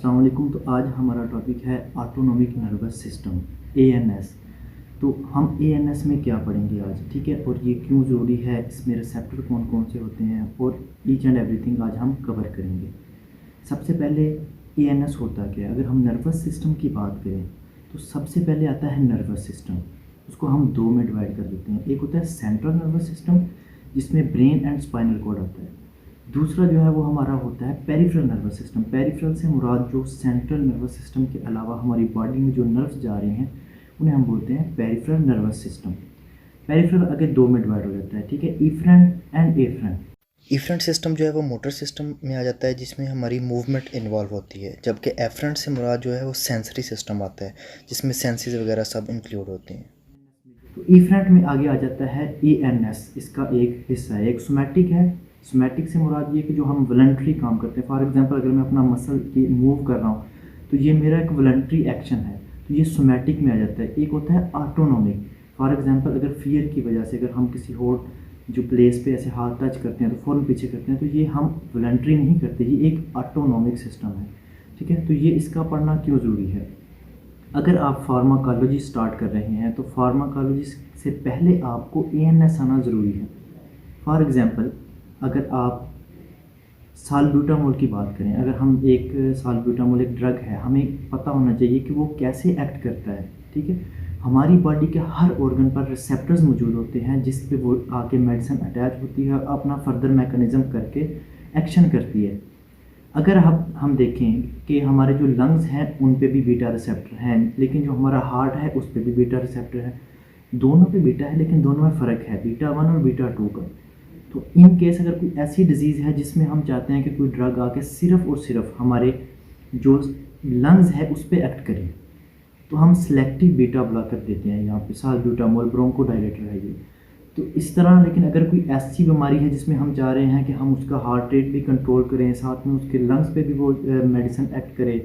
अस्सलाम वालेकुम। तो आज हमारा टॉपिक है ऑटोनॉमिक नर्वस सिस्टम ANS। तो हम ANS में क्या पढ़ेंगे आज, ठीक है, और ये क्यों ज़रूरी है, इसमें रिसेप्टर कौन कौन से होते हैं और ईच एंड एवरीथिंग आज हम कवर करेंगे। सबसे पहले ANS होता क्या है। अगर हम नर्वस सिस्टम की बात करें तो सबसे पहले आता है नर्वस सिस्टम। उसको हम दो में डिवाइड कर देते हैं। एक होता है सेंट्रल नर्वस सिस्टम जिसमें ब्रेन एंड स्पाइनल कॉर्ड आता है। दूसरा जो है वो हमारा होता है पेरिफेरल नर्वस सिस्टम। पेरिफेरल से मुराद जो सेंट्रल नर्वस सिस्टम के अलावा हमारी बॉडी में जो नर्व्स जा रहे हैं उन्हें हम बोलते हैं पेरिफेरल नर्वस सिस्टम। पेरिफेरल आगे दो में डिवाइड हो जाता है, ठीक है, efferent and afferent. Efferent system जो है वो मोटर सिस्टम में आ जाता है जिसमें हमारी मूवमेंट इन्वॉल्व होती है, जबकि एफरेंट से मुराद जो है वो सेंसरी सिस्टम आता है जिसमें सेंसेस वगैरह सब इंक्लूड होते हैं। तो इफरेंट में आगे आ जाता है ANS। इसका एक हिस्सा है, एक सोमैटिक है। सोमैटिक से मुराद ये कि जो हम वॉलंटरी काम करते हैं। फॉर एग्जांपल अगर मैं अपना मसल की मूव कर रहा हूँ तो ये मेरा एक वॉलंटरी एक्शन है, तो ये सोमैटिक में आ जाता है। एक होता है ऑटोनॉमिक। फॉर एग्जांपल अगर फियर की वजह से अगर हम किसी और जो प्लेस पे ऐसे हाथ टच करते हैं तो फ़ौरन पीछे करते हैं, तो ये हम वॉलंटरी नहीं करते, ये एक ऑटोनॉमिक सिस्टम है, ठीक है। तो ये इसका पढ़ना क्यों ज़रूरी है। अगर आप फार्माकोलॉजी स्टार्ट कर रहे हैं तो फार्माकोलॉजी से पहले आपको ANS आना ज़रूरी है। फॉर एग्ज़ाम्पल अगर आप साल्ब्यूटामोल की बात करें, अगर हम एक साल्ब्यूटामोल एक ड्रग है, हमें पता होना चाहिए कि वो कैसे एक्ट करता है, ठीक है। हमारी बॉडी के हर ऑर्गन पर रिसेप्टर्स मौजूद होते हैं जिस पे वो आके मेडिसिन अटैच होती है और अपना फर्दर मैकेनिज़्म करके एक्शन करती है। अगर हम देखें कि हमारे जो लंग्स हैं उन पे भी बीटा रिसेप्टर हैं, लेकिन जो हमारा हार्ट है उस पे भी बीटा रिसेप्टर है। दोनों पे बीटा है लेकिन दोनों में फ़र्क है, बीटा 1 और बीटा 2 का। तो इन केस अगर कोई ऐसी डिज़ीज़ है जिसमें हम चाहते हैं कि कोई ड्रग आके सिर्फ़ और सिर्फ हमारे जो लंग्स है उस पर एक्ट करे, तो हम सेलेक्टिव बीटा ब्लॉकर देते हैं। यहाँ पे साल्ब्यूटामोल ब्रोंकोडायलेटर है ये। तो इस तरह, लेकिन अगर कोई ऐसी बीमारी है जिसमें हम चाह रहे हैं कि हम उसका हार्ट रेट भी कंट्रोल करें, साथ में उसके लंग्स पे भी वो मेडिसिन एक्ट करे,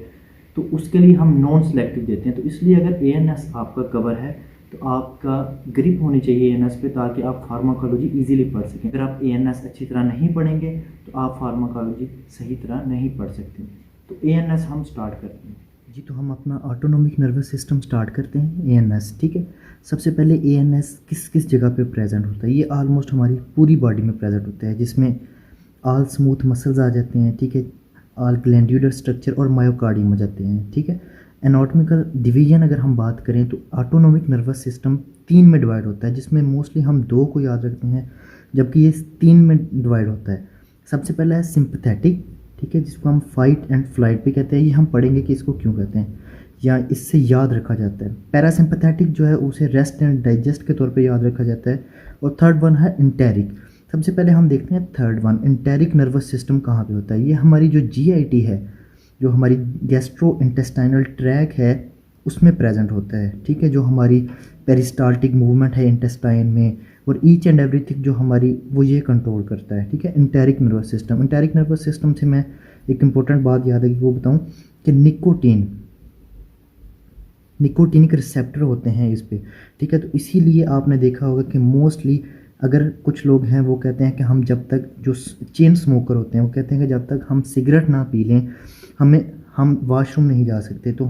तो उसके लिए हम नॉन सेलेक्टिव देते हैं। तो इसलिए अगर ANS आपका कवर है तो आपका ग्रिप होनी चाहिए ANS पे, ताकि आप फार्माकोलॉजी इजीली पढ़ सकें। अगर आप ANS अच्छी तरह नहीं पढ़ेंगे तो आप फार्माकोलॉजी सही तरह नहीं पढ़ सकते। तो ANS हम स्टार्ट करते हैं जी। तो हम अपना ऑटोनॉमिक नर्वस सिस्टम स्टार्ट करते हैं ANS, ठीक है। सबसे पहले ANS किस किस जगह पे प्रेजेंट होता है। ये ऑलमोस्ट हमारी पूरी बॉडी में प्रेजेंट होता है, जिसमें ऑल स्मूथ मसल्स आ जाते हैं, ठीक है, ऑल ग्लैंड्यूलर स्ट्रक्चर और मायोकार्डियम आ जाते हैं, ठीक है। एनाटॉमिकल डिवीजन अगर हम बात करें तो ऑटोनॉमिक नर्वस सिस्टम 3 में डिवाइड होता है, जिसमें मोस्टली हम 2 को याद रखते हैं जबकि ये 3 में डिवाइड होता है। सबसे पहला है सिंपथेटिक, ठीक है, जिसको हम फाइट एंड फ्लाइट पे कहते हैं। ये हम पढ़ेंगे कि इसको क्यों कहते हैं या इससे याद रखा जाता है। पैरासिम्पथेटिक जो है उसे रेस्ट एंड डाइजेस्ट के तौर पे याद रखा जाता है। और थर्ड वन है इंटेरिक। सबसे पहले हम देखते हैं third one, enteric nervous system कहाँ पे होता है। ये हमारी जो GIT है, जो हमारी गैस्ट्रो इंटेस्टाइनल ट्रैक है, उसमें प्रेजेंट होता है, ठीक है। जो हमारी पेरिस्टाल्टिक मूवमेंट है इंटेस्टाइन में और ईच एंड एवरीथिंग जो हमारी वो ये कंट्रोल करता है, ठीक है। Enteric nervous system. Enteric nervous system से मैं एक इम्पोर्टेंट बात याद है कि वो बताऊं कि निकोटीनिक रिसेप्टर होते हैं इस पे, ठीक है। तो इसीलिए आपने देखा होगा कि मोस्टली अगर कुछ लोग हैं वो कहते हैं कि हम जब तक, जो चेन स्मोकर होते हैं वो कहते हैं कि जब तक हम सिगरेट ना पी लें हम वॉशरूम नहीं जा सकते। तो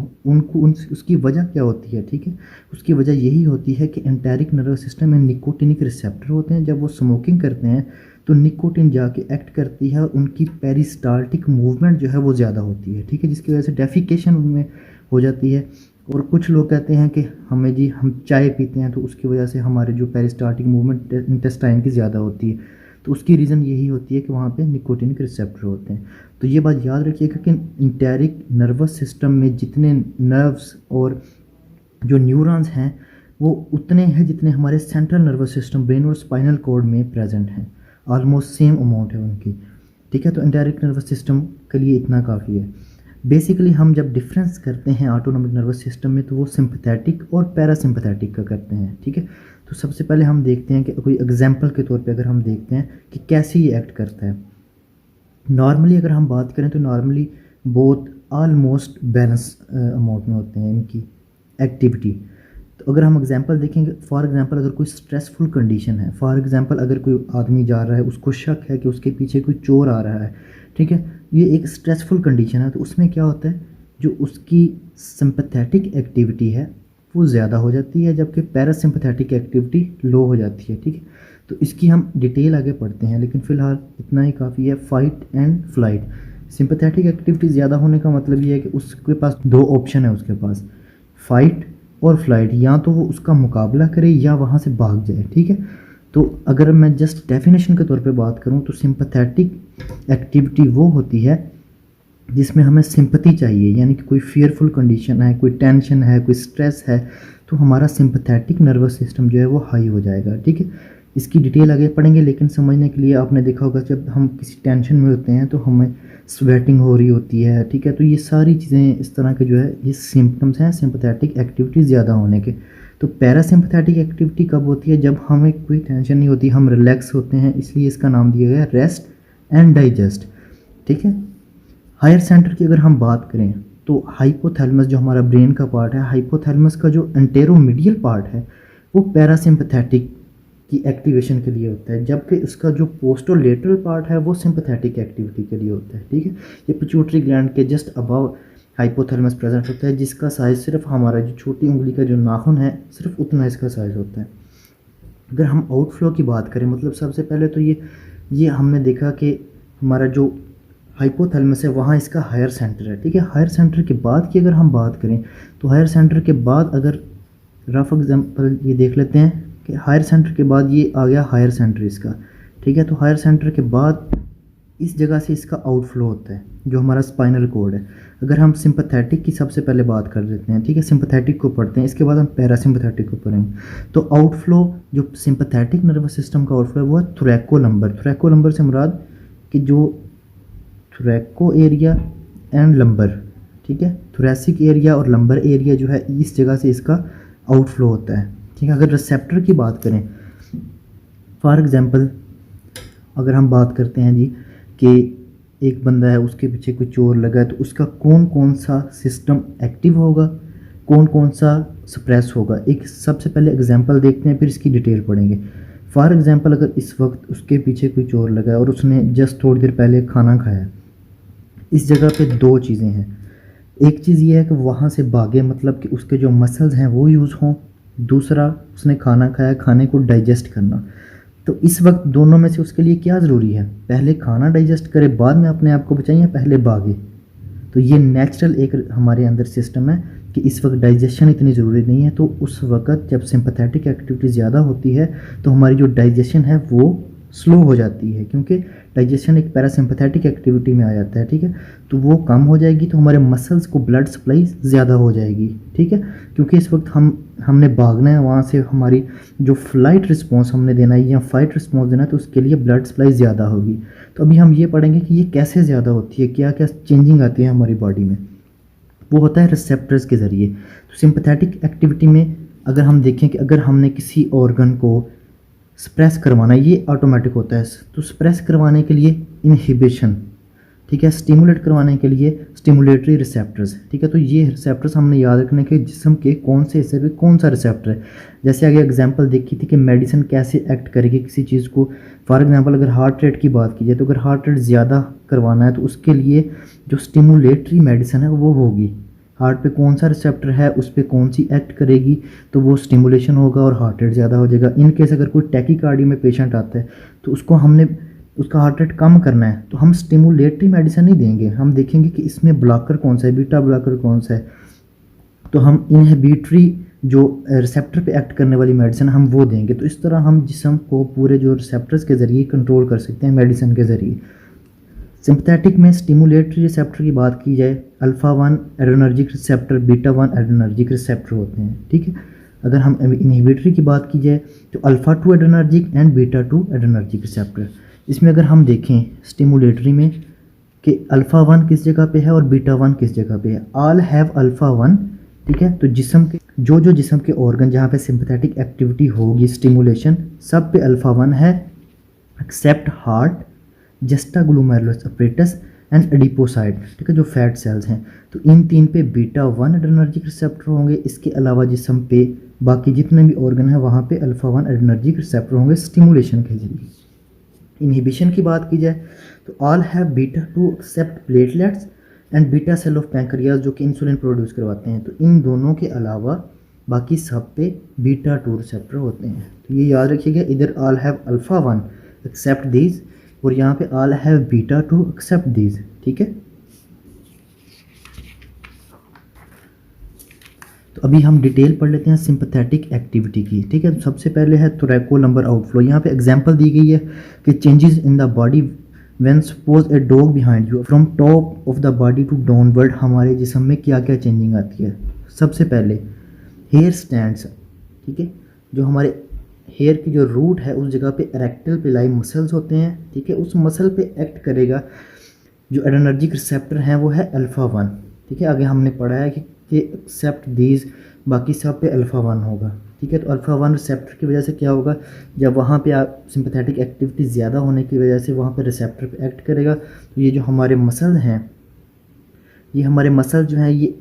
उसकी वजह क्या होती है, ठीक है। उसकी वजह यही होती है कि एंटेरिक नर्वस सिस्टम में निकोटिनिक रिसेप्टर होते हैं। जब वो स्मोकिंग करते हैं तो निकोटिन जाके एक्ट करती है, उनकी पेरिस्टाल्टिक मूवमेंट जो है वो ज़्यादा होती है, ठीक है, जिसकी वजह से डेफिकेशन उनमें हो जाती है। और कुछ लोग कहते हैं कि हम चाय पीते हैं तो उसकी वजह से हमारे जो पेरिस्टाल्टिक मूवमेंट इंटेस्टाइन की ज़्यादा होती है, तो उसकी रीज़न यही होती है कि वहाँ पे निकोटिनिक रिसेप्टर होते हैं। तो ये बात याद रखिएगा कि इंटेरिक नर्वस सिस्टम में जितने नर्व्स और जो न्यूरॉन्स हैं वो उतने हैं जितने हमारे सेंट्रल नर्वस सिस्टम, ब्रेन और स्पाइनल कॉर्ड में प्रेजेंट हैं। ऑलमोस्ट सेम अमाउंट है उनकी, ठीक है। तो इंटेरिक नर्वस सिस्टम के लिए इतना काफ़ी है। बेसिकली हम जब डिफरेंस करते हैं ऑटोनॉमिक नर्वस सिस्टम में तो वो सिंपथेटिक और पैरासिम्पथेटिक का करते हैं, ठीक है। तो सबसे पहले हम देखते हैं कि कोई एग्जांपल के तौर पे अगर हम देखते हैं कि कैसे ये एक्ट करता है। नॉर्मली अगर हम बात करें तो normally both almost balance amount में होते हैं इनकी एक्टिविटी। तो अगर हम एग्जांपल देखेंगे, फॉर एग्जांपल अगर कोई स्ट्रेसफुल कंडीशन है, फॉर एग्जांपल अगर कोई आदमी जा रहा है, उसको शक है कि उसके पीछे कोई चोर आ रहा है, ठीक है, ये एक स्ट्रेसफुल कंडीशन है, तो उसमें क्या होता है जो उसकी सिंपैथेटिक एक्टिविटी है वो ज़्यादा हो जाती है, जबकि पैरासिम्पैथेटिक एक्टिविटी लो हो जाती है। ठीक है, तो इसकी हम डिटेल आगे पढ़ते हैं, लेकिन फ़िलहाल इतना ही काफ़ी है। Fight and flight, sympathetic activity ज़्यादा होने का मतलब ये है कि उसके पास दो ऑप्शन है, उसके पास फाइट और फ्लाइट, या तो वो उसका मुकाबला करे या वहाँ से भाग जाए। ठीक है, तो अगर मैं जस्ट डेफिनेशन के तौर पे बात करूँ तो सिंपैथेटिक एक्टिविटी वो होती है जिसमें हमें सिंपैथी चाहिए, यानी कि कोई फियरफुल कंडीशन है, कोई टेंशन है, कोई स्ट्रेस है, तो हमारा सिंपैथेटिक नर्वस सिस्टम जो है वो हाई हो जाएगा। ठीक है, इसकी डिटेल आगे पढ़ेंगे, लेकिन समझने के लिए आपने देखा होगा जब हम किसी टेंशन में होते हैं तो हमें स्वेटिंग हो रही होती है। ठीक है, तो ये सारी चीज़ें इस तरह के जो है ये सिम्टम्स हैं सिंपैथेटिक एक्टिविटी ज़्यादा होने के। तो पैरासिम्पैथेटिक एक्टिविटी कब होती है? जब हमें कोई टेंशन नहीं होती, हम रिलैक्स होते हैं, इसलिए इसका नाम दिया गया रेस्ट एंड डाइजेस्ट। ठीक है, हायर सेंटर की अगर हम बात करें तो हाइपोथैलेमस जो हमारा ब्रेन का पार्ट है, हाइपोथैलेमस का जो एंटेरोमीडियल पार्ट है वो पैरासिम्पैथेटिक की एक्टिवेशन के लिए होता है, जबकि उसका जो पोस्टोलेटरल पार्ट है वो सिंपैथेटिक एक्टिविटी के लिए होता है। ठीक है, ये पिट्यूटरी ग्लैंड के जस्ट अबव हाइपोथैलेमस प्रेजेंट होता है, जिसका साइज़ सिर्फ हमारा जो छोटी उंगली का जो नाखून है सिर्फ उतना इसका साइज़ होता है। अगर हम आउटफ्लो की बात करें, मतलब सबसे पहले तो ये हमने देखा कि हमारा जो हाइपोथैलेमस है वहाँ इसका हायर सेंटर है। ठीक है, हायर सेंटर के बाद की अगर हम बात करें तो हायर सेंटर के बाद अगर रफ एग्जांपल ये देख लेते हैं कि हायर सेंटर के बाद ये आ गया हायर सेंटर इसका। ठीक है, तो हायर सेंटर के बाद इस जगह से इसका आउटफ्लो होता है जो हमारा स्पाइनल कॉर्ड है। अगर हम सिंपैथेटिक की सबसे पहले बात कर लेते हैं, ठीक है, सिंपैथेटिक को पढ़ते हैं, इसके बाद हम पैरासिम्पैथेटिक को पढ़ेंगे। तो आउटफ्लो जो सिंपैथेटिक नर्वस सिस्टम का आउटफ्लो है वो है थोरैकोलम्बर। थोरैकोलम्बर से मुराद कि जो थोरैको एरिया एंड लंबर, ठीक है, थोरैसिक एरिया और लंबर एरिया जो है इस जगह से इसका आउटफ्लो होता है। ठीक है, अगर रिसेप्टर की बात करें, फॉर एग्जांपल अगर हम बात करते हैं जी कि एक बंदा है, उसके पीछे कोई चोर लगा है, तो उसका कौन कौन सा सिस्टम एक्टिव होगा, कौन कौन सा सप्रेस होगा। एक सबसे पहले एग्जांपल देखते हैं, फिर इसकी डिटेल पढ़ेंगे। फॉर एग्जांपल अगर इस वक्त उसके पीछे कोई चोर लगा है और उसने जस्ट थोड़ी देर पहले खाना खाया, इस जगह पे दो चीज़ें हैं। एक चीज़ ये है कि वहाँ से भागे, मतलब कि उसके जो मसल्स हैं वो यूज़ हों। दूसरा, उसने खाना खाया, खाने को डाइजेस्ट करना। तो इस वक्त दोनों में से उसके लिए क्या ज़रूरी है? पहले खाना डाइजेस्ट करे, बाद में अपने आप को बचाए, या पहले भागे? तो ये नेचुरल एक हमारे अंदर सिस्टम है कि इस वक्त डाइजेशन इतनी ज़रूरी नहीं है। तो उस वक्त जब सिंपैथेटिक एक्टिविटी ज़्यादा होती है तो हमारी जो डाइजेशन है वो स्लो हो जाती है, क्योंकि डाइजेशन एक पैरासिम्पैथेटिक एक्टिविटी में आ जाता है। ठीक है, तो वो कम हो जाएगी, तो हमारे मसल्स को ब्लड सप्लाई ज़्यादा हो जाएगी। ठीक है, क्योंकि इस वक्त हमने भागना है, वहाँ से हमारी जो फ्लाइट रिस्पॉन्स हमने देना है या फाइट रिस्पॉन्स देना है, तो उसके लिए ब्लड सप्लाई ज़्यादा होगी। तो अभी हम ये पढ़ेंगे कि ये कैसे ज़्यादा होती है, क्या क्या चेंजिंग आती है हमारी बॉडी में। वो होता है रिसेप्टर्स के ज़रिए। तो सिंपैथेटिक एक्टिविटी में अगर हम देखें कि अगर हमने किसी ऑर्गन को सप्रेस करवाना, ये ऑटोमेटिक होता है। तो सप्रेस करवाने के लिए इनहिबिशन, ठीक है, स्टिमुलेट करवाने के लिए स्टिमुलेटरी रिसेप्टर्स। ठीक है, तो ये रिसेप्टर्स हमने याद रखने के जिस्म के कौन से हिस्से पे कौन सा रिसेप्टर है। जैसे आगे एग्जांपल देखी थी कि मेडिसिन कैसे एक्ट करेगी किसी चीज़ को। फॉर एग्जांपल अगर हार्ट रेट की बात की जाए, तो अगर हार्ट रेट ज़्यादा करवाना है तो उसके लिए जो स्टिमुलेटरी मेडिसिन है वो होगी। हार्ट पे कौन सा रिसेप्टर है, उस पर कौन सी एक्ट करेगी, तो वो स्टिमुलेशन होगा और हार्ट रेट ज़्यादा हो जाएगा। इन केस अगर कोई टैकीकार्डिया में पेशेंट आता है तो उसको हमने उसका हार्ट रेट कम करना है, तो हम स्टिमुलेटरी मेडिसिन नहीं देंगे, हम देखेंगे कि इसमें ब्लॉकर कौन सा है, बीटा ब्लॉकर कौन सा है, तो हम इनहिबिटरी जो रिसेप्टर पे एक्ट करने वाली मेडिसिन हम वो देंगे। तो इस तरह हम जिस्म को पूरे जो रिसेप्टर्स के ज़रिए कंट्रोल कर सकते हैं मेडिसिन के ज़रिए। सिंपैथेटिक में स्टिमुलेटरी रिसेप्टर की बात की जाए, alpha 1 adrenergic receptor, beta 1 adrenergic receptor होते हैं। ठीक है, अगर हम इनहिबिटरी की बात की जाए तो alpha 2 adrenergic and beta 2 adrenergic receptor. इसमें अगर हम देखें स्टिमुलेटरी में कि अल्फ़ा 1 किस जगह पे है और बीटा 1 किस जगह पे है, ऑल हैव अल्फ़ा 1। ठीक है, तो जिस्म के जो जिस्म के ऑर्गन जहाँ पे सिंपैथेटिक एक्टिविटी होगी, स्टिमुलेशन, सब पे अल्फ़ा 1 है except heart, juxtaglomerular apparatus and adipocyte. ठीक है, जो फैट सेल्स हैं, तो इन तीन पे बीटा 1 एड्रेनर्जिक रिसेप्टर होंगे। इसके अलावा जिस्म पे बाकी जितने भी ऑर्गन हैं वहाँ पे अल्फ़ा 1 एड्रेनर्जिक रिसेप्टर होंगे स्टिमुलेशन के जरिए। इनहिबिशन की बात की जाए तो all have beta 2 except platelets and beta cell of pancreas जो कि इंसुलिन प्रोड्यूस करवाते हैं। तो इन दोनों के अलावा बाकी सब पे बीटा 2 रिसेप्टर होते हैं। तो ये याद रखिएगा, इधर all have alpha 1 except these, और यहाँ पे all have beta 2 except these. ठीक है, तो अभी हम डिटेल पढ़ लेते हैं सिंपैथेटिक एक्टिविटी की। ठीक है, तो सबसे पहले है थोरैकोलम्बर आउटफ्लो। यहाँ पे एग्जांपल दी गई है कि changes in the body when suppose a dog behind you from top of the body to downward, हमारे जिस्म में क्या क्या चेंजिंग आती है। सबसे पहले हेयर स्टैंड्स। ठीक है, जो हमारे हेयर की जो रूट है उस जगह पे इरेक्टल पिलाई मसल्स होते हैं। ठीक है, उस मसल पे एक्ट करेगा जो एड्रेनर्जिक रिसेप्टर हैं वो है अल्फ़ा 1। ठीक है, आगे हमने पढ़ा है कि एक्सेप्ट दीज, बाकी सब पे अल्फ़ा 1 होगा। ठीक है, तो अल्फ़ा 1 रिसेप्टर की वजह से क्या होगा, जब वहाँ पे आप सिंपैथेटिक एक्टिविटी ज़्यादा होने की वजह से वहाँ पे रिसेप्टर पे एक्ट करेगा। तो ये जो हमारे मसल हैं, ये हमारे मसल जो हैं ये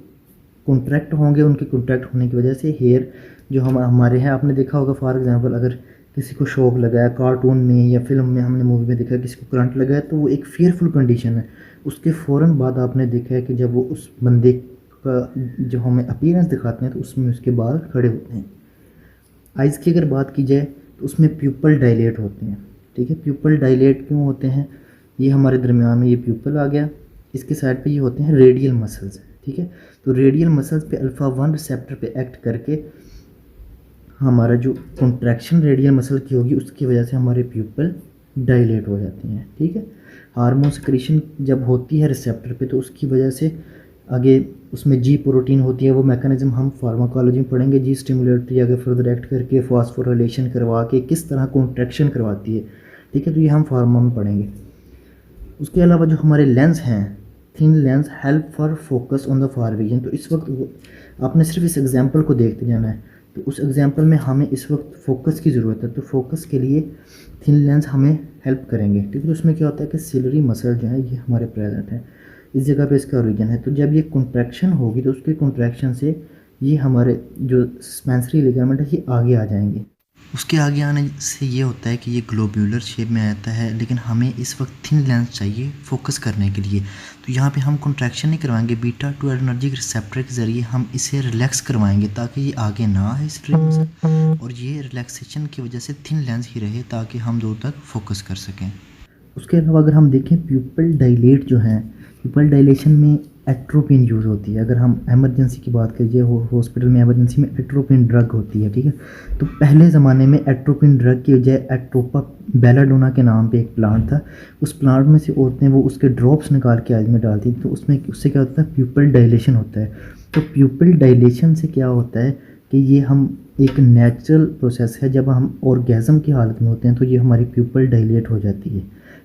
कॉन्ट्रैक्ट होंगे, उनके कॉन्ट्रैक्ट होने की वजह से हेयर जो हमारे हैं, आपने देखा होगा फॉर एग्जांपल अगर किसी को शॉक लगा है कार्टून में या फिल्म में, हमने मूवी में देखा है किसी को करंट लगा है, तो वो एक फेयरफुल कंडीशन है। उसके फ़ौरन बाद आपने देखा है कि जब वो उस बंदे का जो हमें अपीयरेंस दिखाते हैं तो उसमें उसके बाल खड़े होते हैं। आइज़ की अगर बात की जाए तो उसमें प्यूपल डायलेट होते हैं। ठीक है, प्यूपल डायलेट क्यों होते हैं, ये हमारे दरमियान में ये प्यूपल आ गया, इसके साइड पे ये होते हैं रेडियल मसल्स। ठीक है, तो रेडियल मसल्स पे अल्फ़ा 1 रिसेप्टर पे एक्ट करके हमारा जो कॉन्ट्रैक्शन रेडियल मसल की होगी उसकी वजह से हमारे प्यूपल डायलेट हो जाती हैं। ठीक है, हार्मोन सिक्रीशन जब होती है रिसेप्टर पे तो उसकी वजह से आगे उसमें जी प्रोटीन होती है, वो मैकेनिज्म हम फार्माकोलॉजी में पढ़ेंगे। जी स्टिमुलेटरी आगे फर्दर एक्ट करके फॉस्फोराइलेशन करवा के किस तरह कॉन्ट्रैक्शन करवाती है। ठीक है, तो ये हम फार्मा में पढ़ेंगे। उसके अलावा जो हमारे लेंस हैं, thin lens help for focus on the far vision. तो इस वक्त आपने सिर्फ इस एग्जांपल को देखते जाना है, तो उस एग्जांपल में हमें इस वक्त फोकस की ज़रूरत है, तो फोकस के लिए थिन लेंस हमें हेल्प करेंगे। ठीक है, तो उसमें क्या होता है कि सिलरी मसल जो है ये हमारे प्रेजेंट है, इस जगह पे इसका ओरिजिन है। तो जब ये कॉन्ट्रैक्शन होगी तो उसके कॉन्ट्रैक्शन से ये हमारे जो सस्पेंसरी लिगामेंट है ये आगे आ जाएंगे। उसके आगे आने से ये होता है कि ये ग्लोब्यूलर शेप में आता है, लेकिन हमें इस वक्त थिन लेंस चाहिए फोकस करने के लिए। तो यहाँ पे हम कॉन्ट्रैक्शन नहीं करवाएंगे, बीटा 2 एड्रेनर्जिक रिसेप्टर के ज़रिए हम इसे रिलैक्स करवाएंगे ताकि ये आगे ना आए इस मसल, और ये रिलैक्सेशन की वजह से थिन लेंस ही रहे ताकि हम दूर तक फोकस कर सकें। उसके अलावा अगर हम देखें प्यूपल डायलेट जो है, प्यूपल डायलेशन में एट्रोपिन यूज़ होती है। अगर हम एमरजेंसी की बात करिए, हॉस्पिटल में एमरजेंसी में एट्रोपिन ड्रग होती है। ठीक है, तो पहले ज़माने में एट्रोपिन ड्रग की बजाय एट्रोपा बेलाडोना के नाम पे एक प्लांट था, उस प्लांट में से औरतें वो उसके ड्रॉप्स निकाल के आइज में डालती, तो उसमें उससे क्या होता है, प्यूपल डायलेशन होता है। तो प्यूपल डायलेशन से क्या होता है कि ये हम एक नेचुरल प्रोसेस है, जब हम ऑर्गेज़म की हालत में होते हैं तो ये हमारी प्यूपल डायलेट हो जाती है।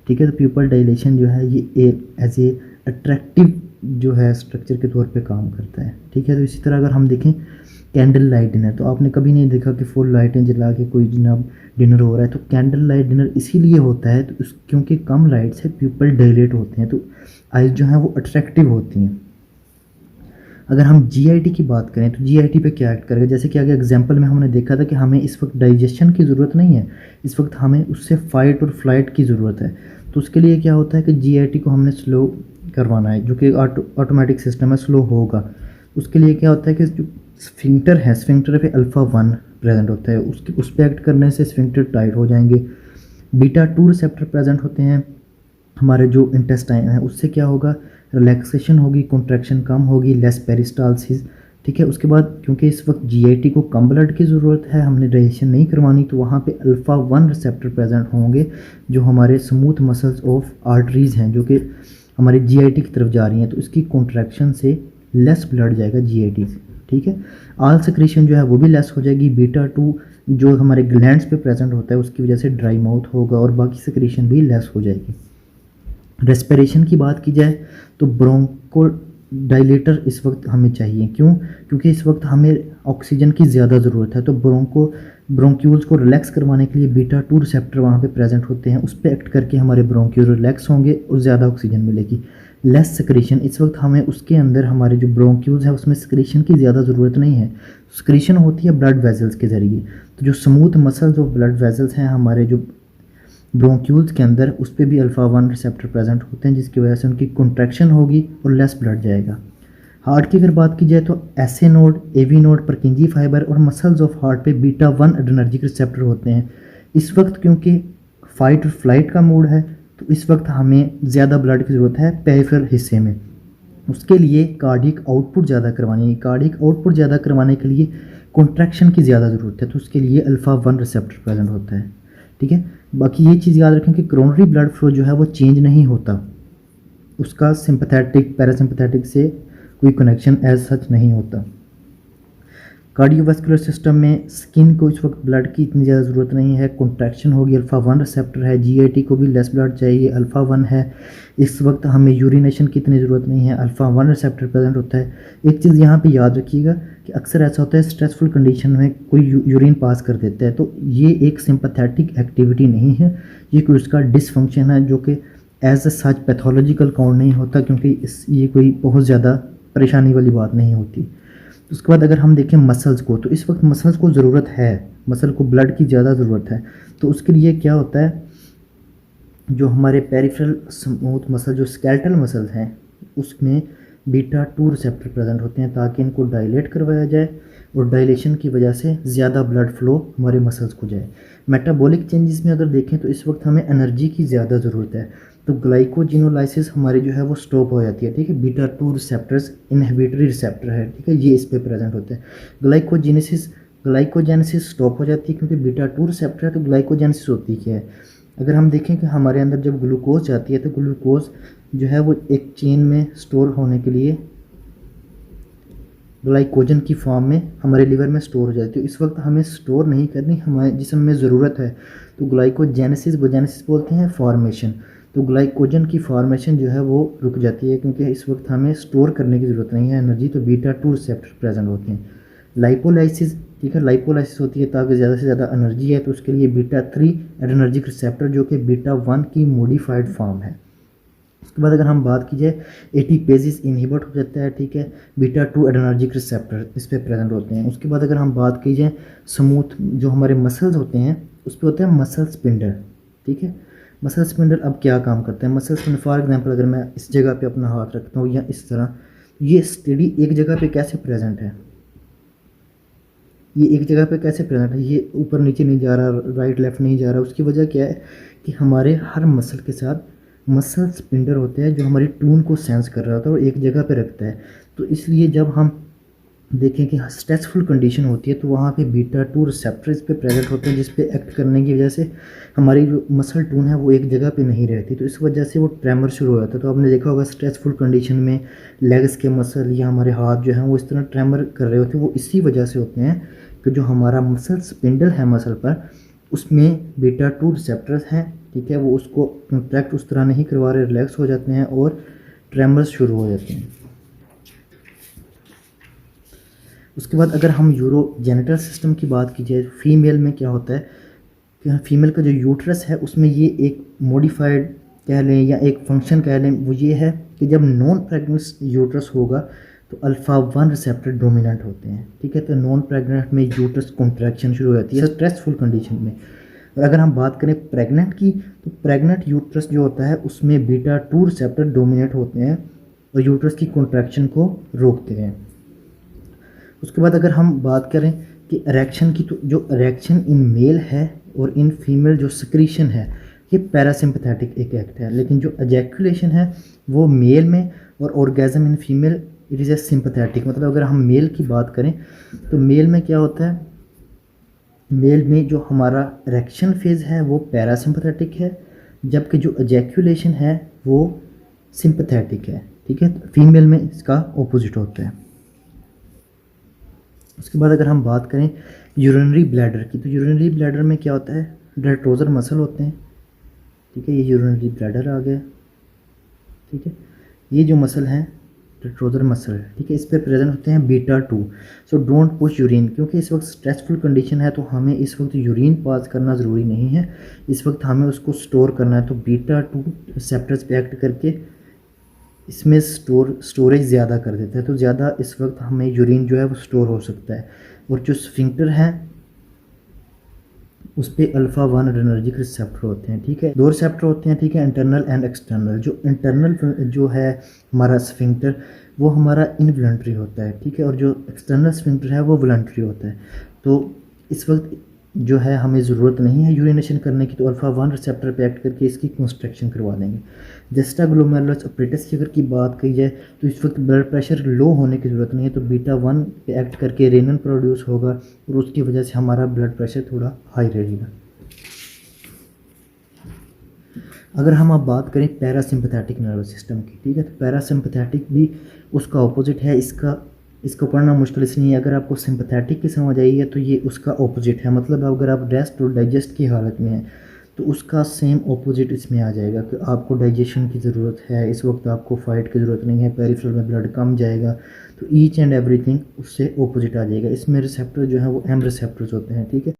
ठीक है, तो प्यूपल डायलेशन जो है ये एज ए अट्रैक्टिव जो है स्ट्रक्चर के तौर पे काम करता है। ठीक है, तो इसी तरह अगर हम देखें कैंडल लाइट डिनर, तो आपने कभी नहीं देखा कि फुल लाइटें जला के कोई जनाब डिनर हो रहा है। तो कैंडल लाइट डिनर इसीलिए होता है तो क्योंकि कम लाइट से प्यूपल डायलेट होते हैं, तो आइज जो हैं वो अट्रैक्टिव होती हैं। अगर हम जीआईटी की बात करें तो जीआईटी पे क्या एक्ट करेगा, जैसे कि आगे एग्जांपल में हमने देखा था कि हमें इस वक्त डाइजेशन की ज़रूरत नहीं है, इस वक्त हमें उससे फाइट और फ्लाइट की ज़रूरत है। तो उसके लिए क्या होता है कि जीआईटी को हमने स्लो करवाना है, जो कि ऑटोमेटिक सिस्टम है, स्लो होगा। उसके लिए क्या होता है कि जो स्फिंक्टर है, स्फिंक्टर पे अल्फ़ा 1 प्रेजेंट होता है, उस पर एक्ट करने से स्फिंक्टर टाइट हो जाएंगे। बीटा 2 रिसेप्टर प्रेजेंट होते हैं हमारे जो इंटेस्टाइन है, उससे क्या होगा, रिलैक्सेशन होगी, कॉन्ट्रैक्शन कम होगी, लेस पेरिस्टालसिस। ठीक है, उसके बाद क्योंकि इस वक्त जीआईटी को कम ब्लड की ज़रूरत है, हमने डाइजेशन नहीं करवानी, तो वहाँ पे अल्फ़ा 1 रिसेप्टर प्रेजेंट होंगे जो हमारे स्मूथ मसल्स ऑफ आर्टरीज़ हैं जो कि हमारे जीआईटी की तरफ जा रही हैं, तो इसकी कॉन्ट्रैक्शन से लेस ब्लड जाएगा जीआईटी से। ठीक है, आल सिक्रीशन जो है वो भी लेस हो जाएगी। बीटा 2 जो हमारे ग्लैंड्स पे प्रेजेंट होता है उसकी वजह से ड्राई माउथ होगा और बाकी सिक्रीशन भी लेस हो जाएगी। रेस्पिरेशन की बात की जाए तो ब्रोंको डायलेटर इस वक्त हमें चाहिए, क्यों, क्योंकि इस वक्त हमें ऑक्सीजन की ज़्यादा ज़रूरत है। तो ब्रोंक्यूल्स को रिलैक्स करवाने के लिए बीटा 2 रिसेप्टर वहाँ पे प्रेजेंट होते हैं, उस पर एक्ट करके हमारे ब्रोंक्यूल रिलैक्स होंगे और ज़्यादा ऑक्सीजन मिलेगी। लेस सिक्रीशन, इस वक्त हमें उसके अंदर हमारे जो ब्रोंक्यूल्स हैं उसमें सिक्रीशन की ज़्यादा ज़रूरत नहीं है, सिक्रीशन होती है ब्लड वेजल्स के ज़रिए। तो जो स्मूथ मसल्स और ब्लड वेजल्स हैं हमारे जो ब्रोंक्यूल्स के अंदर उस पर भी अल्फ़ा 1 रिसेप्टर प्रेजेंट होते हैं, जिसकी वजह से उनकी कंट्रैक्शन होगी और लेस ब्लड जाएगा। हार्ट की अगर बात की जाए तो SA node, AV node, Purkinje fibre और मसल्स ऑफ हार्ट पे बीटा 1 एड्रेनर्जिक रिसेप्टर होते हैं। इस वक्त क्योंकि फाइट और फ्लाइट का मूड है तो इस वक्त हमें ज़्यादा ब्लड की ज़रूरत है पेरिफेरल हिस्से में। उसके लिए कार्डियक आउटपुट ज़्यादा करवानी है। कार्डियक आउटपुट ज़्यादा करवाने के लिए कॉन्ट्रैक्शन की ज़्यादा ज़रूरत है, तो उसके लिए अल्फ़ा 1 रिसेप्टर प्रेजेंट होता है। ठीक है, बाकी ये चीज़ याद रखें कि कोरोनरी ब्लड फ्लो जो है वो चेंज नहीं होता, उसका सिंपैथेटिक पैरासिम्पैथेटिक से कोई कनेक्शन एज सच नहीं होता। कार्डियोवास्कुलर सिस्टम में स्किन को इस वक्त ब्लड की इतनी ज़्यादा ज़रूरत नहीं है, कॉन्ट्रैक्शन होगी, अल्फ़ा 1 रिसेप्टर है। जीआईटी को भी लेस ब्लड चाहिए, अल्फ़ा 1 है। इस वक्त हमें यूरिनेशन की इतनी ज़रूरत नहीं है, अल्फ़ा 1 रिसेप्टर प्रेजेंट होता है। एक चीज़ यहाँ पे याद रखिएगा कि अक्सर ऐसा होता है स्ट्रेसफुल कंडीशन में कोई यूरिन पास कर देता है, तो ये एक सिंपैथेटिक एक्टिविटी नहीं है, ये कोई उसका डिसफंक्शन है जो कि एज सच पैथोलॉजिकल काउंट नहीं होता, क्योंकि ये कोई बहुत ज़्यादा परेशानी वाली बात नहीं होती। उसके बाद अगर हम देखें मसल्स को, तो इस वक्त मसल्स को ज़रूरत है, मसल को ब्लड की ज़्यादा ज़रूरत है। तो उसके लिए क्या होता है, जो हमारे पेरिफेरल स्मूथ मसल जो स्केलेटल मसल्स हैं उसमें बीटा 2 रिसेप्टर प्रेजेंट होते हैं, ताकि इनको डायलेट करवाया जाए और डायलेशन की वजह से ज़्यादा ब्लड फ्लो हमारे मसल्स को जाए। मेटाबॉलिक चेंजेस में अगर देखें तो इस वक्त हमें एनर्जी की ज़्यादा ज़रूरत है, तो ग्लाइकोजिनोलाइसिस हमारी जो है वो स्टॉप हो जाती है। ठीक है, बीटा 2 रिसेप्टर्स इनहिबिटरी रिसेप्टर है, ठीक है, ये इस पे प्रेजेंट होते हैं। ग्लाइकोजेनेसिस स्टॉप हो जाती है क्योंकि बीटा 2 रिसेप्टर है। तो ग्लाइकोजेनेसिस होती क्या है, अगर हम देखें कि हमारे अंदर जब ग्लूकोज जाती है तो ग्लूकोज जो है वो एक चेन में स्टोर होने के लिए ग्लाइकोजन की फॉर्म में हमारे लिवर में स्टोर हो जाती है। इस वक्त हमें स्टोर नहीं करनी, हमारे जिस्म में ज़रूरत है, तो ग्लाइकोजेनेसिस बोलते हैं फॉर्मेशन। तो ग्लाइकोजन की फॉर्मेशन जो है वो रुक जाती है क्योंकि इस वक्त हमें स्टोर करने की ज़रूरत नहीं है एनर्जी, तो बीटा 2 रिसेप्टर प्रेजेंट होते हैं। लाइपोलाइसिस, ठीक है, लाइपोलाइसिस होती है ताकि ज़्यादा से ज़्यादा एनर्जी है, तो उसके लिए बीटा 3 एड्रेनर्जिक रिसेप्टर जो कि बीटा 1 की मॉडिफाइड फॉर्म है। उसके बाद अगर हम बात की जाए एटीपेजिस इनहिबिट हो जाता है, ठीक है, बीटा 2 एड्रेनर्जिक रिसेप्टर इस पर प्रेजेंट होते हैं। उसके बाद अगर हम बात की जाए स्मूथ जो हमारे मसल्स होते हैं उस पर होता है मसल स्पिंडल। ठीक है, मसल स्पिंडल अब क्या काम करते हैं, मसल स्पिंडल फॉर एग्जांपल अगर मैं इस जगह पे अपना हाथ रखता हूँ या इस तरह, ये स्टडी एक जगह पे कैसे प्रेजेंट है, ये एक जगह पे कैसे प्रेजेंट है, ये ऊपर नीचे नहीं जा रहा, राइट लेफ्ट नहीं जा रहा। उसकी वजह क्या है कि हमारे हर मसल के साथ मसल स्पिंडल होते हैं जो हमारी टून को सेंस कर रहा होता है और एक जगह पे रखता है। तो इसलिए जब हम देखें कि स्ट्रेसफुल कंडीशन होती है तो वहाँ पे बीटा 2 रिसेप्टर इस पे प्रेजेंट होते हैं, जिस पे एक्ट करने की वजह से हमारी जो मसल टून है वो एक जगह पे नहीं रहती, तो इस वजह से वो ट्रेमर शुरू हो जाता है। तो आपने देखा होगा स्ट्रेसफुल कंडीशन में लेग्स के मसल या हमारे हाथ जो हैं वो इस तरह ट्रेमर कर रहे होते हैं, वो इसी वजह से होते हैं कि जो हमारा मसल स्पिंडल है मसल पर, उसमें बीटा 2 रिसेप्टर्स हैं, ठीक है, वो उसको कंट्रैक्ट उस तरह नहीं करवा रहे, रिलैक्स हो जाते हैं और ट्रेमर्स शुरू हो जाते हैं। उसके बाद अगर हम यूरोजेनिटल सिस्टम की बात की जाए, फीमेल में क्या होता है कि फीमेल का जो यूट्रस है उसमें ये एक मॉडिफाइड कह लें या एक फंक्शन कह लें, वो ये है कि जब नॉन प्रेग्नेंट यूट्रस होगा तो अल्फ़ा 1 रिसेप्टर डोमिनेंट होते हैं। ठीक है, तो नॉन प्रेग्नेंट में यूट्रस कॉन्ट्रैक्शन शुरू हो जाती है स्ट्रेसफुल कंडीशन में। और अगर हम बात करें प्रेग्नेंट की, तो प्रेग्नेंट यूट्रस जो होता है उसमें बीटा 2 रिसेप्टर डोमिनेट होते हैं और यूट्रस की कॉन्ट्रैक्शन को रोकते हैं। उसके बाद अगर हम बात करें कि इरेक्शन की, तो जो इरेक्शन इन मेल है और इन फीमेल जो सिक्रीशन है ये पैरासिम्पैथेटिक एक एक्ट है, लेकिन जो एजैकुलेशन है वो मेल में और orgasm in female it is a sympathetic. मतलब अगर हम मेल की बात करें तो मेल में क्या होता है, मेल में जो हमारा इरेक्शन फेज़ है वो पैरासिम्पैथेटिक है, जबकि जो एजैकुलेशन है वो सिंपैथेटिक है। ठीक है, तो फीमेल में इसका ऑपोजिट होता है। उसके बाद अगर हम बात करें यूरिनरी ब्लैडर की, तो यूरिनरी ब्लैडर में क्या होता है, डेट्रोजर मसल होते हैं। ठीक है, ये यूरिनरी ब्लैडर आ गया। ठीक है, ये जो मसल है डेट्रोजर मसल, ठीक है, इस पर प्रेजेंट होते हैं beta 2। So don't push urine, क्योंकि इस वक्त स्ट्रेसफुल कंडीशन है तो हमें इस वक्त यूरिन पास करना ज़रूरी नहीं है, इस वक्त हमें उसको स्टोर करना है। तो बीटा 2 रिसेप्टर्स पे एक्ट करके इसमें स्टोरेज ज़्यादा कर देता है, तो ज़्यादा इस वक्त हमें यूरिन जो है वो स्टोर हो सकता है। और जो स्फिंक्टर है उस पर अल्फ़ा 1 एड्रेनर्जिक रिसेप्टर होते हैं, ठीक है। 2 रिसेप्टर होते हैं, ठीक है, इंटरनल एंड एक्सटर्नल। जो इंटरनल जो है हमारा स्फिंक्टर वो हमारा इनवॉलंटरी होता है, ठीक है, और जो एक्सटर्नल स्फिंक्टर है वो वॉलंटरी होता है। तो इस वक्त जो है हमें ज़रूरत नहीं है यूरिनेशन करने की, तो अल्फ़ा 1 रिसेप्टर पे एक्ट करके इसकी कंस्ट्रक्शन करवा देंगे। जस्टाग्लोमेरुलस ऑपरेटस की अगर की बात की जाए तो इस वक्त ब्लड प्रेशर लो होने की ज़रूरत नहीं है, तो बीटा 1 पे एक्ट करके रेनन प्रोड्यूस होगा और उसकी वजह से हमारा ब्लड प्रेशर थोड़ा हाई रहेगा। अगर हम अब बात करें पैरासिम्पथेटिक नर्वस सिस्टम की, ठीक है, तो पैरासिम्पथेटिक भी उसका ऑपोजिट है। इसको पढ़ना मुश्किल इसलिए है, अगर आपको सिंपथेटिक की समझ आई है तो ये उसका ऑपोजिट है। मतलब अगर आप रेस्ट और डाइजेस्ट की हालत में हैं तो उसका सेम ऑपोजिट इसमें आ जाएगा कि आपको डाइजेशन की ज़रूरत है, इस वक्त आपको फाइट की ज़रूरत नहीं है, पेरिफेरल में ब्लड कम जाएगा, तो ईच एंड एवरीथिंग उससे ऑपोजिट आ जाएगा। इसमें रिसेप्टर जो है वो एम रिसेप्टर्स होते हैं, ठीक है।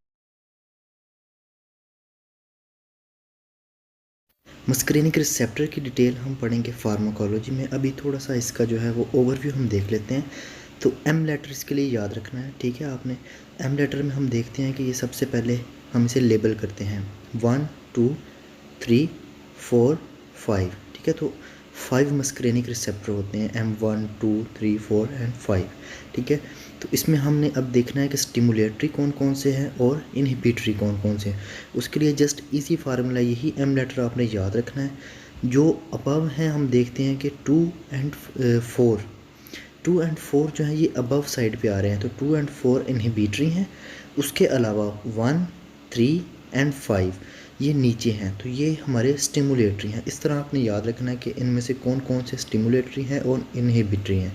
मस्करेनिक रिसेप्टर की डिटेल हम पढ़ेंगे फार्माकोलॉजी में। अभी थोड़ा सा इसका जो है वो ओवरव्यू हम देख लेते हैं। तो एम लेटर इसके लिए याद रखना है, ठीक है। आपने एम लेटर में हम देखते हैं कि ये सबसे पहले हम इसे लेबल करते हैं 1 2 3 4 5, ठीक है। तो 5 मस्करेनिक रिसेप्टर होते हैं, M1 2 3 4 एंड 5, ठीक है। तो इसमें हमने अब देखना है कि स्टिमुलेटरी कौन कौन से हैं और इनहिबिटरी कौन कौन से हैं। उसके लिए जस्ट इजी फार्मूला यही एम लेटर आपने याद रखना है। जो अबव हैं हम देखते हैं कि 2 एंड 4 जो है ये अबव साइड पे आ रहे हैं, तो 2 एंड 4 इनहिबिटरी हैं। उसके अलावा 1 3 एंड 5 ये नीचे हैं, तो ये हमारे स्टिमुलेटरी हैं। इस तरह आपने याद रखना है कि इनमें से कौन कौन से स्टिमुलेटरी हैं और इनहिबिटरी हैं,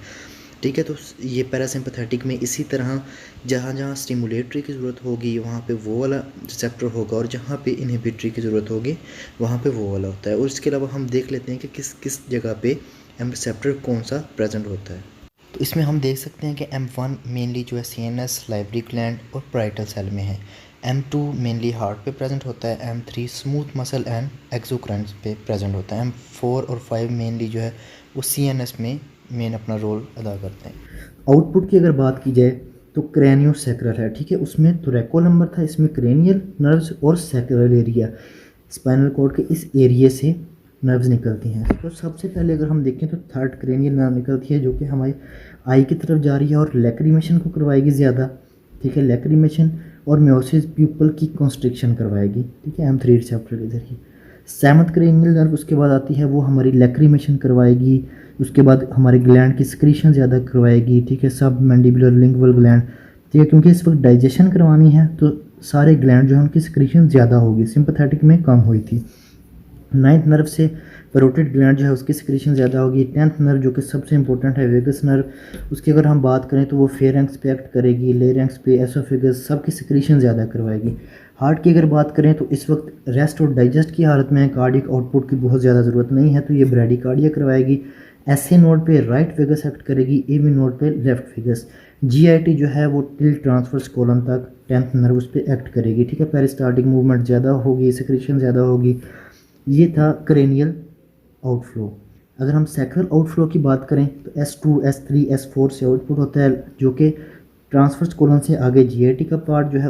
ठीक है। तो ये पैरासिम्पथेटिक में इसी तरह जहाँ जहाँ स्टिमुलेटरी की ज़रूरत होगी वहाँ पे वो वाला रिसेप्टर होगा, और जहाँ पे इनहिबिटरी की ज़रूरत होगी वहाँ पे वो वाला होता है। और इसके अलावा हम देख लेते हैं कि किस किस जगह पे एम रिसेप्टर कौन सा प्रेजेंट होता है। तो इसमें हम देख सकते हैं कि M1 मेनली जो है CNS, लाइवरी ग्लैंड और पाराइटल सेल में है। M2 मेनली हार्ट पे प्रेजेंट होता है। M3 स्मूथ मसल एंड एक्सोक्राइन्स पे प्रेजेंट होता है। M4 और 5 मेनली जो है वो CNS में मेन अपना रोल अदा करते हैं। आउटपुट की अगर बात की जाए तो क्रैनियोसैक्रल है, ठीक है। उसमें थोरैको नंबर था, इसमें क्रेनियल नर्व्स और सैक्रल एरिया, स्पाइनल कॉर्ड के इस एरिया से नर्व्स निकलती हैं। तो सबसे पहले अगर हम देखें तो थर्ड क्रेनियल नर्व निकलती है जो कि हमारी आई की तरफ जा रही है और लैक्रीमेशन को करवाएगी ज़्यादा, ठीक है। लैक्रीमेशन और म्योसिस प्यूपल की कंस्ट्रिक्शन करवाएगी, ठीक है, M3 रिसेप्टर के जरिए। सेवंथ क्रेनियल नर्व उसके बाद आती है, वो हमारी लैक्रीमेशन करवाएगी। उसके बाद हमारे ग्लैंड की सिक्रीशन ज़्यादा करवाएगी, ठीक है, सब मैंडिबुलर लिंगुअल ग्लैंड, ठीक है, क्योंकि इस वक्त डाइजेशन करवानी है तो सारे ग्लैंड जो है उनकी सिक्रीशन ज़्यादा होगी, सिंपैथेटिक में कम हुई थी। 9th नर्व से पैरोटिड ग्लैंड जो है उसकी सिक्रीशन ज़्यादा होगी। 10th नर्व जो कि सबसे इंपॉर्टेंट है वेगस नर्व, उसकी अगर हम बात करें तो वो फेरेंक्स पे एक्ट करेगी, लेरेंक्स पे, एसोफेगस, सबकी सिक्रीशन ज़्यादा करवाएगी। हार्ट की अगर बात करें तो इस वक्त रेस्ट और डाइजेस्ट की हालत में कार्डिक आउटपुट की बहुत ज़्यादा ज़रूरत नहीं है, तो ये ब्रेडिकार्डिया करवाएगी। एस ए नोड पे राइट वेगस एक्ट करेगी, ए बी नोड पे लेफ्ट वेगस। GIT जो है वो टिल ट्रांसफर्स कॉलम तक 10th नर्व उस पर एक्ट करेगी, ठीक है। पेरिस्टाल्टिक मूवमेंट ज़्यादा होगी, सिक्रीशन ज़्यादा होगी। ये था क्रेनियल आउटफ्लो। अगर हम सैक्रल आउटफ्लो की बात करें तो S2 S3 S4 से आउटपुट होता है, जो कि ट्रांसफर्स कोलन से आगे GIT का पार्ट जो है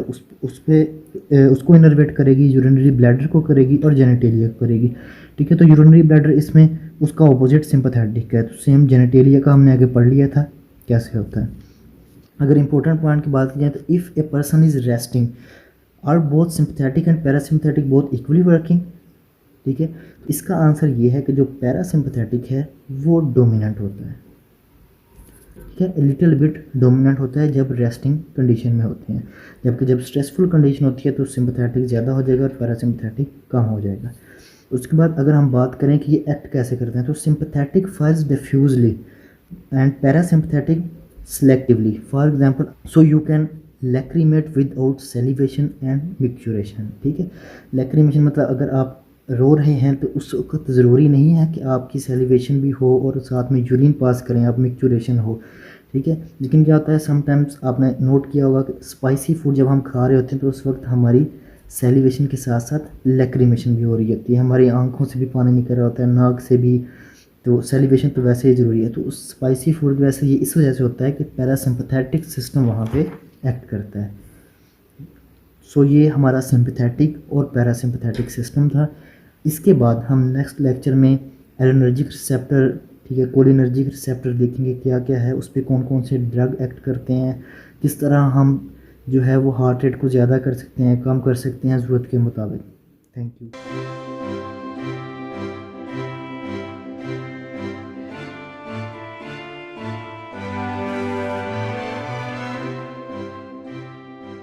उसको इनर्वेट करेगी, यूरिनरी ब्लैडर को करेगी और जेनिटेलिया को करेगी, ठीक है। तो यूरिनरी ब्लैडर इसमें उसका ऑपोजिट सिंपैथेटिक है, तो सेम जेनिटेलिया का हमने आगे पढ़ लिया था कैसे होता है। अगर इंपॉर्टेंट पॉइंट की बात की जाए तो if a person is resting are both sympathetic and parasympathetic both equally working, ठीक है। तो इसका आंसर ये है कि जो पैरासिम्पैथेटिक है वो डोमिनेंट होता है, ठीक है, लिटिल बिट डोमिनेंट होता है जब रेस्टिंग कंडीशन में होते हैं, जबकि जब स्ट्रेसफुल कंडीशन होती है तो सिंपैथेटिक ज़्यादा हो जाएगा और पैरासिम्पैथेटिक कम हो जाएगा। उसके बाद अगर हम बात करें कि ये एक्ट कैसे करते हैं तो sympathetic fires diffusely and parasympathetic selectively. For example, so you can lacrimate without salivation and micturition, ठीक है। lacrimation मतलब अगर आप रो रहे हैं तो उस वक्त ज़रूरी नहीं है कि आपकी सेलिवेशन भी हो और साथ में यूरिन पास करें, आप मिक्चुरेशन हो, ठीक है। लेकिन क्या होता है समटाइम्स आपने नोट किया होगा कि स्पाइसी फूड जब हम खा रहे होते हैं तो उस वक्त हमारी सेलिवेशन के साथ साथ लैक्रीमेशन भी हो रही होती है, हमारी आंखों से भी पानी निकल रहा होता है, नाक से भी, तो सेलिब्रेशन तो वैसे ही ज़रूरी है। तो उस स्पाइसी फूड की वजह से ये इस वजह से होता है कि पैरासिम्पैथेटिक सिस्टम वहाँ पे एक्ट करता है। सो ये हमारा सिंपैथेटिक और पैरासिम्पैथेटिक सिस्टम था। इसके बाद हम नेक्स्ट लेक्चर में एलिनर्जिक रिसेप्टर, ठीक है, कोलिनर्जिक रिसेप्टर देखेंगे क्या क्या है, उस पर कौन कौन से ड्रग एक्ट करते हैं, किस तरह हम जो है वो हार्ट रेट को ज़्यादा कर सकते हैं, कम कर सकते हैं ज़रूरत के मुताबिक। Thank you.